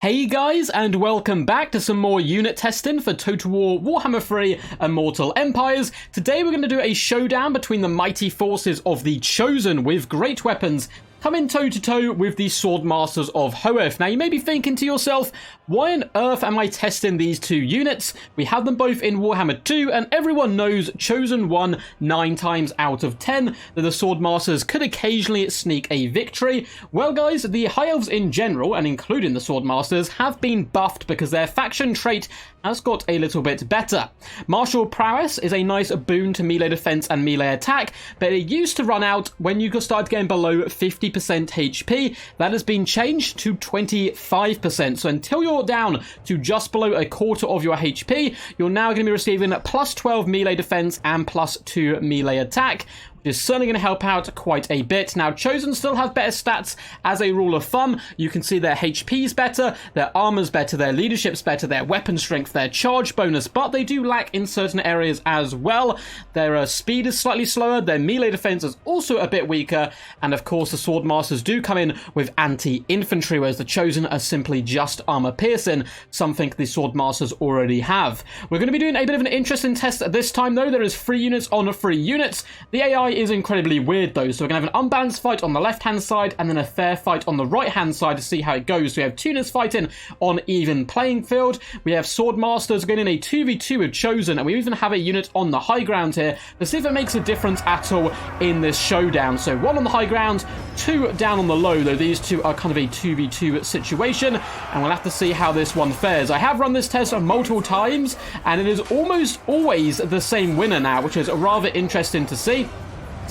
Hey guys, and welcome back to some more unit testing for Total War Warhammer 3 Immortal Empires. Today we're going to do a showdown between the mighty forces of the Chosen with great weapons coming toe-to-toe with the Swordmasters of Hoeth. Now you may be thinking to yourself, why on earth am I testing these two units? We have them both in Warhammer 2, and everyone knows Chosen won 9 times out of 10, that the Swordmasters could occasionally sneak a victory. Well guys, the High Elves in general, and including the Swordmasters, have been buffed because their faction trait has got a little bit better. Martial prowess is a nice boon to melee defense and melee attack, but it used to run out when you start getting below 50% HP. That has been changed to 25%. So until you're down to just below a quarter of your HP, you're now going to be receiving plus 12 melee defense and plus 2 melee attack, is certainly going to help out quite a bit. Now, Chosen still have better stats as a rule of thumb. You can see their HP's better, their armor's better, their leadership's better, their weapon strength, their charge bonus, but they do lack in certain areas as well. Their speed is slightly slower, their melee defense is also a bit weaker, and of course the Swordmasters do come in with anti-infantry, whereas the Chosen are simply just armor-piercing, something the Swordmasters already have. We're going to be doing a bit of an interesting test at this time, though. There is 3 units on 3 units. The AI is incredibly weird though, so we're going to have an unbalanced fight on the left hand side and then a fair fight on the right hand side to see how it goes. So we have 2 units fighting on even playing field. We have Swordmasters going in a 2v2 with Chosen, and we even have a unit on the high ground here to see if it makes a difference at all in this showdown. So 1 on the high ground, 2 down on the low, though these 2 are kind of a 2v2 situation, and we'll have to see how this one fares. I have run this test multiple times and it is almost always the same winner now, which is rather interesting to see.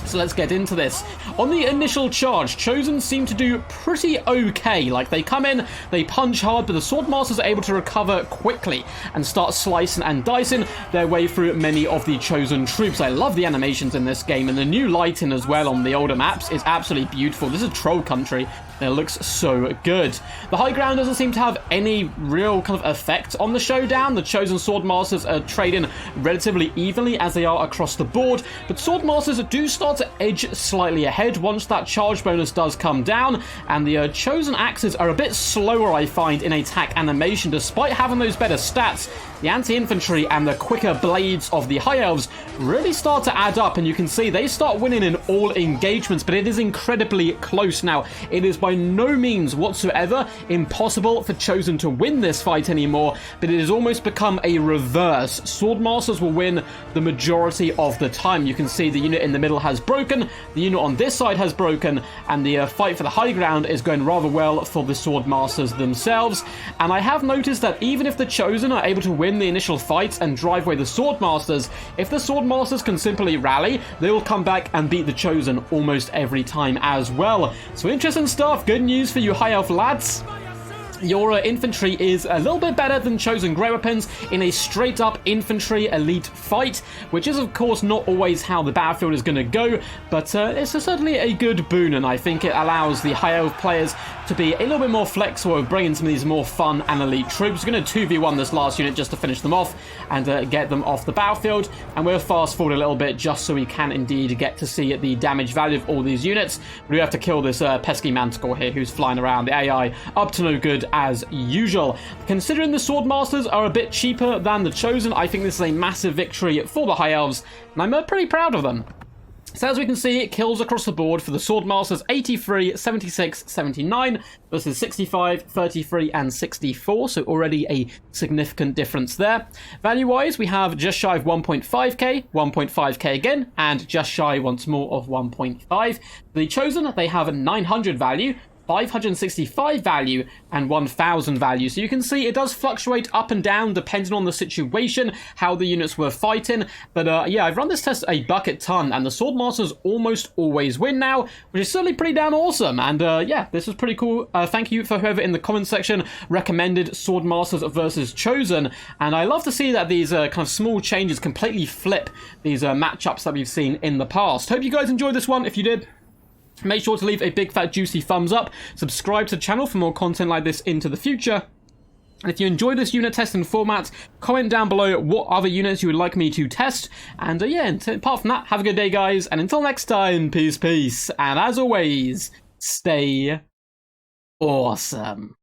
So let's get into this. On the initial charge, Chosen seem to do pretty okay. Like, they come in, they punch hard, but the Swordmasters are able to recover quickly and start slicing and dicing their way through many of the Chosen troops. I love the animations in this game, and the new lighting as well on the older maps is absolutely beautiful. This is Troll Country. It looks so good. The high ground doesn't seem to have any real kind of effect on the showdown. The Chosen Swordmasters are trading relatively evenly as they are across the board, but Swordmasters do start to edge slightly ahead once that charge bonus does come down, and the Chosen axes are a bit slower, I find, in attack animation. Despite having those better stats, the anti-infantry and the quicker blades of the High Elves really start to add up, and you can see they start winning in all engagements, but it is incredibly close. Now, it is by no means whatsoever impossible for Chosen to win this fight anymore, but it has almost become a reverse. Swordmasters will win the majority of the time. You can see the unit in the middle has broken, the unit on this side has broken, and the fight for the high ground is going rather well for the Swordmasters themselves. And I have noticed that even if the Chosen are able to win the initial fight and drive away the Swordmasters, if the Swordmasters can simply rally, they will come back and beat the Chosen almost every time as well. So interesting stuff. Good news for you High Elf lads. Your infantry is a little bit better than Chosen Grey Weapons in a straight-up infantry elite fight, which is, of course, not always how the battlefield is going to go, but it's certainly a good boon, and I think it allows the High Elf players to be a little bit more flexible with bringing some of these more fun and elite troops. We're going to 2v1 this last unit just to finish them off and get them off the battlefield, and we'll fast forward a little bit just so we can indeed get to see the damage value of all these units. We have to kill this pesky Manticore here who's flying around. The AI up to no good as usual. Considering the Swordmasters are a bit cheaper than the Chosen, I think this is a massive victory for the High Elves, and I'm pretty proud of them. So as we can see, kills across the board for the Swordmasters: 83, 76, 79 versus 65, 33 and 64, so already a significant difference there. Value-wise, we have just shy of 1.5k, 1.5k again, and just shy once more of 1.5. The Chosen, they have 900 value, 565 value and 1000 value. So you can see it does fluctuate up and down depending on the situation, how the units were fighting. But yeah, I've run this test a bucket ton, and the Swordmasters almost always win now, which is certainly pretty damn awesome. And yeah, this was pretty cool. Thank you for whoever in the comment section recommended Swordmasters versus Chosen. And I love to see that these kind of small changes completely flip these matchups that we've seen in the past. Hope you guys enjoyed this one. If you did, make sure to leave a big fat juicy thumbs up, subscribe to the channel for more content like this into the future, and if you enjoy this unit testing format, comment down below what other units you would like me to test. And yeah, apart from that, have a good day guys, and until next time, peace, and as always, stay awesome.